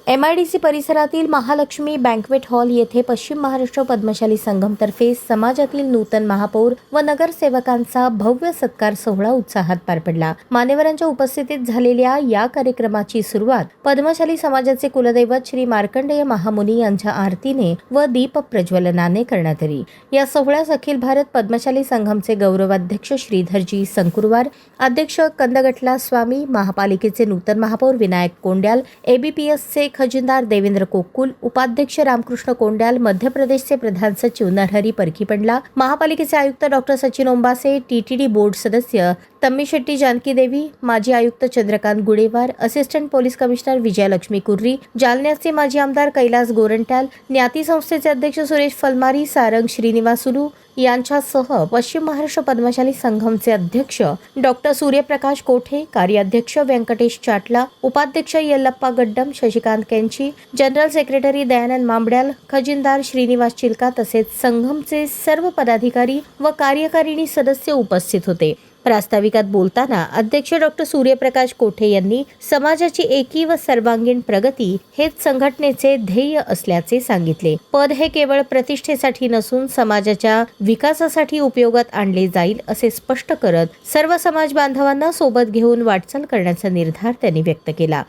MIDC परिसरातील Mahalakshmi banquet hall येथे पश्चिम महाराष्ट्र पद्मशाली संघमतर्फे समाजातील नूतन महापौर व नगरसेवकांचा भव्य सत्कार सोहळा उत्साहात पार पडला। मान्यवरांच्या उपस्थितीत झालेल्या या कार्यक्रमाची सुरुवात पद्मशाली समाजाचे कुलदैवत श्री मार्कंडेय महामुनी यांच्या आरतीने व दीप प्रज्वलनाने करण्यात आली। या सोहळ्यास अखिल भारत पद्मशाली संघमचे गौरवाध्यक्ष श्रीधरजी संकुरवार, अध्यक्ष कंदगटला स्वामी, महापालिकेचे नूतन महापौर विनायक कोंड्याल, ABPSचे खजिनदार देवेंद्र कोकुल, उपाध्यक्ष रामकृष्ण कोंड्याल, मध्य प्रदेशचे प्रधान सचिव नरहरी परखीपंडला, महापालिकेचे आयुक्त doctor Sachin Ombase, TTD board सदस्य तम्मी शेट्टी जानकी देवी, माजी आयुक्त Chandrakant Gudewar, assistant police commissioner Vijayalakshmi Kurri, जालन्याचे माजी आमदार कैलास गोरंट्याल, ज्ञाती संस्थेचे अध्यक्ष सुरेश फलमारी, सारंग श्रीनिवासुलू यांच्यासह पश्चिम महाराष्ट्र पद्मशाली संघमचे अध्यक्ष डॉक्टर सूर्यप्रकाश कोठे, कार्याध्यक्ष व्यंकटेश चाटला, उपाध्यक्ष यल्लप्पा गड्डम, शशिकांत केंची, जनरल सेक्रेटरी दयानंद मांबड्याल, खजिनदार श्रीनिवास चिलका तसेच संघमचे सर्व पदाधिकारी व कार्यकारिणी सदस्य उपस्थित होते। प्रास्ताविकात बोलताना अध्यक्ष डॉक्टर सूर्यप्रकाश कोठे यांनी समाजाची एकी व सर्वांगीण प्रगती हेच संघटनेचे ध्येय असल्याचे सांगितले। पद हे केवळ प्रतिष्ठेसाठी नसून समाजाच्या विकासासाठी उपयोगात आणले जाईल असे स्पष्ट करत सर्व समाज बांधवांना सोबत घेऊन वाटचाल करण्याचा निर्धार त्यांनी व्यक्त केला।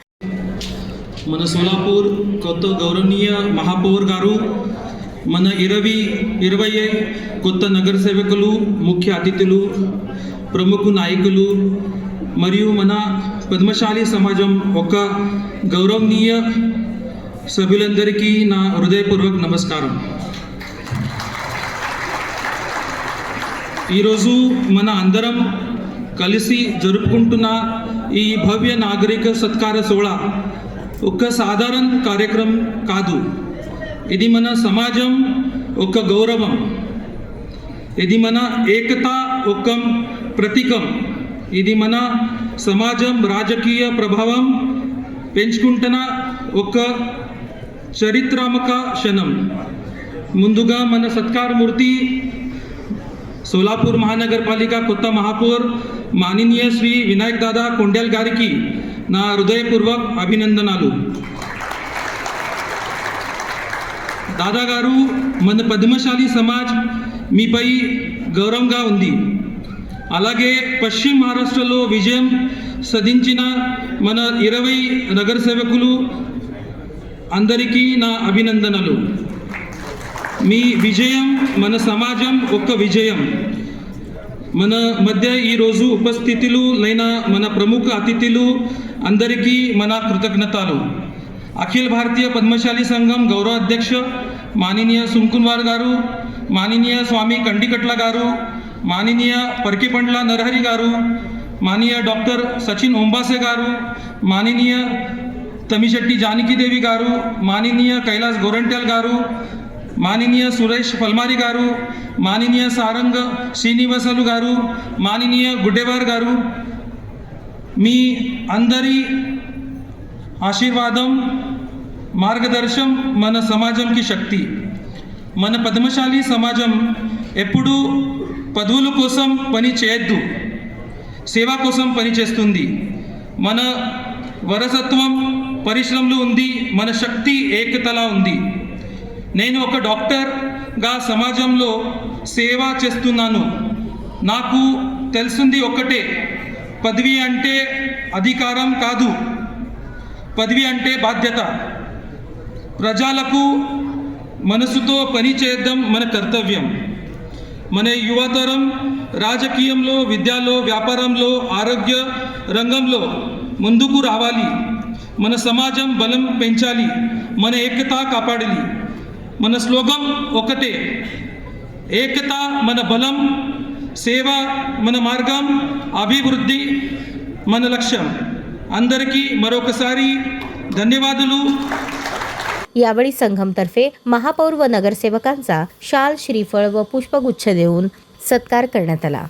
मन सोलापूर कोत्त गौरवनीय महापौर गारू मन इरवई कोत्त नगरसेवकुलू मुख्य अतिथुलू ప్రముఖ నాయకులు మరియు మన పద్మశాలి సమాజం ఒక గౌరవనీయ సభ్యులందరికీ నా హృదయపూర్వక నమస్కారం। ఈరోజు మన అందరం కలిసి జరుపుకుంటున్న ఈ భవ్య నాగరిక సత్కార సోహళా ఒక సాధారణ కార్యక్రమం కాదు। ఇది మన సమాజం ఒక గౌరవం, ఇది మన ఏకత ఒక ప్రతీకం, ఇది మన సమాజం రాజకీయ ప్రభావం పెంచుకుంటున్న ఒక చరిత్రాత్మక క్షణం। ముందుగా మన సత్కారమూర్తి सोलापूर महानगरपालिका కొత్త महापौर माननीय श्री विनायक दादा कोंड्याल गाరికి నా హృదయపూర్వక అభినందనలు। దాదా గారు, మన పద్మశాలి సమాజ్ మీపై గౌరవంగా ఉంది। అలాగే పశ్చిమ మహారాష్ట్రలో విజయం సాధించిన మన 20 నగరసేవకులు అందరికీ నా అభినందనలు। మీ విజయం మన సమాజం ఒక విజయం। మన మధ్య ఈరోజు ఉపస్థితులు లైన మన ప్రముఖ అతిథులు అందరికీ మన కృతజ్ఞతలు। అఖిల భారతీయ పద్మశాలి సంఘం గౌరవాధ్యక్ష माननीय सुंकुनवार गारू, माननीय स्वामी कंडिकटला गारू, माननीय परकीपंडला नरहरी गारू, माननीय डॉक्टर सचिन ओंबासे गारू, माननीय तम्मी शेट्टी जानकी देवी गारू, माननीय कैलास गोरंट्याल गारू, माननीय सुरेश फलमारी गारू, माननीय सारंग श्रीनिवासलू गारू, माननीय गुडेवार गारू, मी अंदरी आशीर्वादम మార్గదర్శం మన సమాజంకి శక్తి। మన పద్మశాలి సమాజం ఎప్పుడూ పదవుల కోసం పని చేయొద్దు, సేవ కోసం పని చేస్తుంది। మన వారసత్వం పరిశ్రమలో ఉంది, మన శక్తి ఏకతలా ఉంది। నేను ఒక డాక్టర్గా సమాజంలో సేవ చేస్తున్నాను। నాకు తెలిసింది ఒకటే, పదవి అంటే అధికారం కాదు, పదవి అంటే బాధ్యత। ప్రజలకు మనసుతో పని చేయడం మన కర్తవ్యం। మన యువతరం రాజకీయంలో, విద్యలో, వ్యాపారంలో, ఆరోగ్య రంగంలో ముందుకు రావాలి। మన సమాజం బలం పెంచాలి, మన ఏకత కాపాడాలి। మన స్లోగన్ ఒకటే, ఏకత మన బలం, సేవ మన మార్గం, అభివృద్ధి మన లక్ష్యం। అందరికీ మరొకసారి ధన్యవాదాలు। यावेळी संघमतर्फे महापौर व नगरसेवकांचा शाल, श्रीफळ व पुष्पगुच्छ देऊन सत्कार करण्यात आला।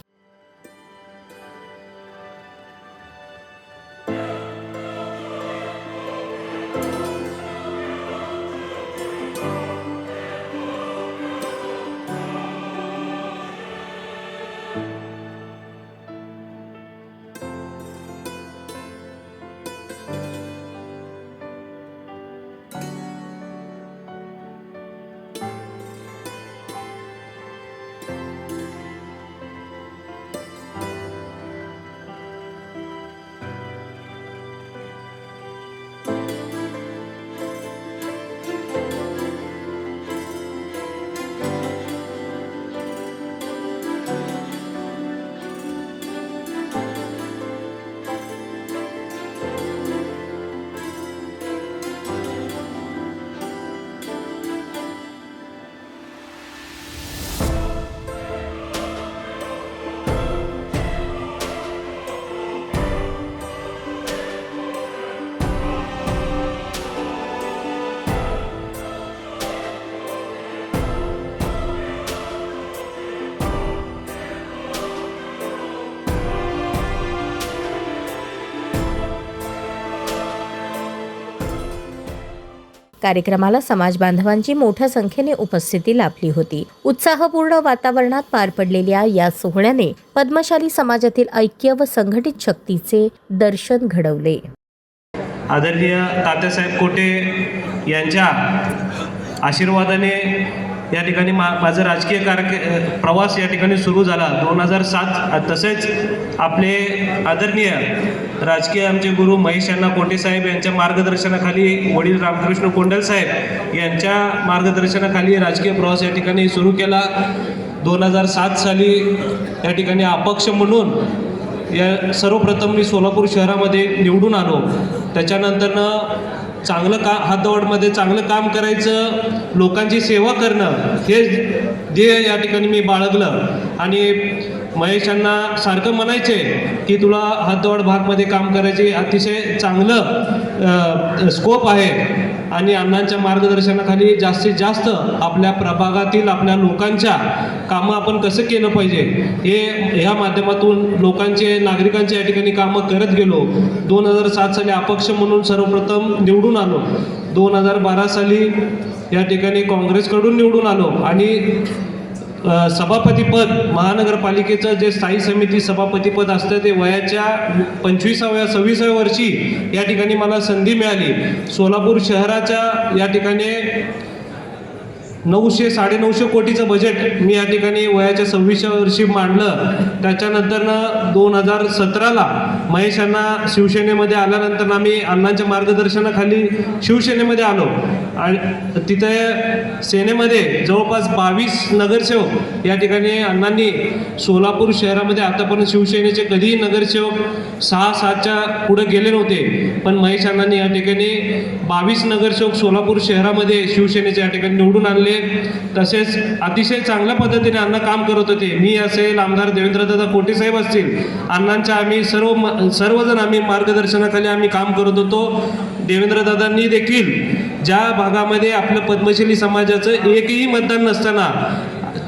कार्यक्रमाला समाज बांधवांची मोठ्या संख्येने उपस्थिती लाभली होती. उत्साहपूर्ण वातावरणात पार पडलेल्या या सोहळ्याने पद्मशाली समाजातील ऐक्य व संघटित शक्तीचे दर्शन घडवले. आदरणीय तात्यासाहेब कोटे यांच्या आशीर्वादाने या ठिकाणी माझं राजकीय प्रवास या ठिकाणी सुरू झाला 2007. तसेच आपले आदरणीय राजकीय आमचे गुरु महेश अण्णा कोटे साहेब यांच्या मार्गदर्शनाखाली वडील रामकृष्ण कोंडल साहेब यांच्या मार्गदर्शनाखाली राजकीय प्रवास या ठिकाणी सुरू केला. 2007 साली या ठिकाणी अपक्ष म्हणून सर्वप्रथम मी सोलापूर शहरामध्ये निवडून आलो. त्याच्यानंतरनं चांगलं हातदौडमध्ये चांगलं काम करायचं, लोकांची सेवा करणं हे ध्येय या ठिकाणी मी बाळगलं. आणि महेशांना सारखं म्हणायचे की तुला हातदौड भागमध्ये काम करायचे अतिशय चांगलं स्कोप आहे आणि अण्णांच्या मार्गदर्शनाखाली जास्तीत जास्त आपल्या प्रभागातील आपल्या लोकांच्या कामं आपण कसं केलं पाहिजे हे ह्या माध्यमातून नागरिकांच्या या ठिकाणी कामं करत गेलो. 2007 साली अपक्ष म्हणून सर्वप्रथम निवडून आलो. 2012 साली या ठिकाणी काँग्रेसकडून निवडून आलो आणि सभापतीपद महानगरपालिकेचं जे स्थायी समिती सभापतीपद असतं ते वयाच्या 25व्या-26व्या वर्षी या ठिकाणी मला संधी मिळाली. सोलापूर शहराच्या या ठिकाणी 900-950 कोटीचं बजेट मी या ठिकाणी वयाच्या 26व्या वर्षी मांडलं. त्याच्यानंतरनं 2017ला महेशांना शिवसेनेमध्ये आल्यानंतर आम्ही अण्णांच्या मार्गदर्शनाखाली शिवसेनेमध्ये आलो आणि तिथे सेनेमध्ये जवळपास 22 नगरसेवक या ठिकाणी अण्णांनी सोलापूर शहरामध्ये आतापर्यंत शिवसेनेचे कधीही नगरसेवक 6-7च्या पुढे गेले नव्हते, पण महेश अण्णांनी या ठिकाणी 22 नगरसेवक सोलापूर शहरामध्ये शिवसेनेचे या ठिकाणी निवडून आणले. तसेच अतिशय चांगल्या पद्धतीने अण्णा काम करत होते. मी असेल, आमदार देवेंद्रदादा कोटे साहेब असतील, अण्णांच्या आम्ही सर्वजण आम्ही मार्गदर्शनाखाली आम्ही काम करत होतो. देवेंद्रदादांनी देखील ज्या भागामध्ये आपलं पद्मशाली समाजाचं एकही मतदान नसताना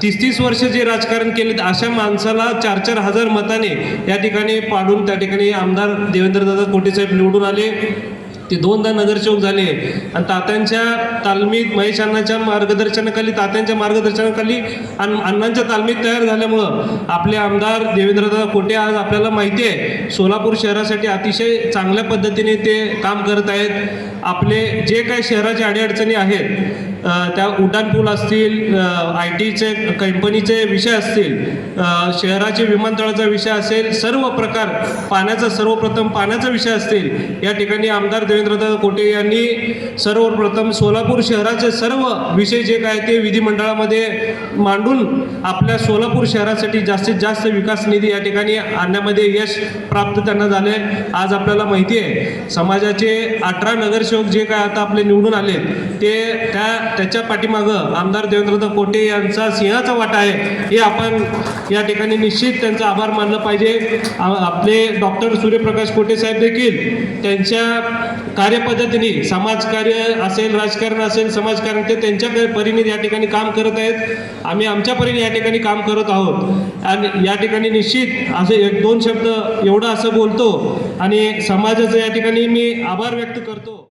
30 वर्ष जे राजकारण केले अशा माणसाला 4-4 हजार मताने या ठिकाणी पाडून त्या ठिकाणी आमदार देवेंद्रदादा कोटे साहेब निवडून आले. ते 2दा नगरसेवक झाले आणि तात्यांच्या तालमीत महेश अण्णांच्या मार्गदर्शनाखाली अण्णांच्या तालमीत तयार झाल्यामुळं आपले आमदार देवेंद्रदादा कोटे आज आपल्याला माहिती आहे सोलापूर शहरासाठी अतिशय चांगल्या पद्धतीने ते काम करत आहेत. आपले जे काही शहराच्या अडीअडचणी आहेत त्या उड्डाणपूल असतील, IT कंपनीचे विषय असतील, शहराचे विमानतळाचा विषय असेल, सर्व प्रकार सर्वप्रथम पाण्याचा विषय असतील, या ठिकाणी आमदार देवेंद्रदादा कोटे यांनी सर्वप्रथम सोलापूर शहराचे सर्व विषय जे काय ते विधिमंडळामध्ये मांडून आपल्या सोलापूर शहरासाठी जास्तीत जास्त विकास निधी या ठिकाणी आणण्यामध्ये यश प्राप्त त्यांना झाले. आज आपल्याला माहिती आहे समाजाचे 18 नगरसेवक जे काय आता आपले निवडून आले ते त्याच्या पाठीमागं आमदार देवेंद्रदादा कोटे यांचा सिंहाचा वाटा आहे हे आपण या ठिकाणी निश्चित त्यांचा आभार मानलं पाहिजे. आपले डॉक्टर सूर्यप्रकाश कोटे साहेब देखील त्यांच्या कार्यपद्धतीने समाजकार्य असेल, राजकारण असेल, समाजकारण ते त्यांच्या परीने या ठिकाणी काम करत आहेत. आम्ही आमच्या परीने या ठिकाणी काम करत आहोत आणि या ठिकाणी निश्चित असे 1-2 शब्द एवढं असं बोलतो आणि समाजाचं या ठिकाणी मी आभार व्यक्त करतो.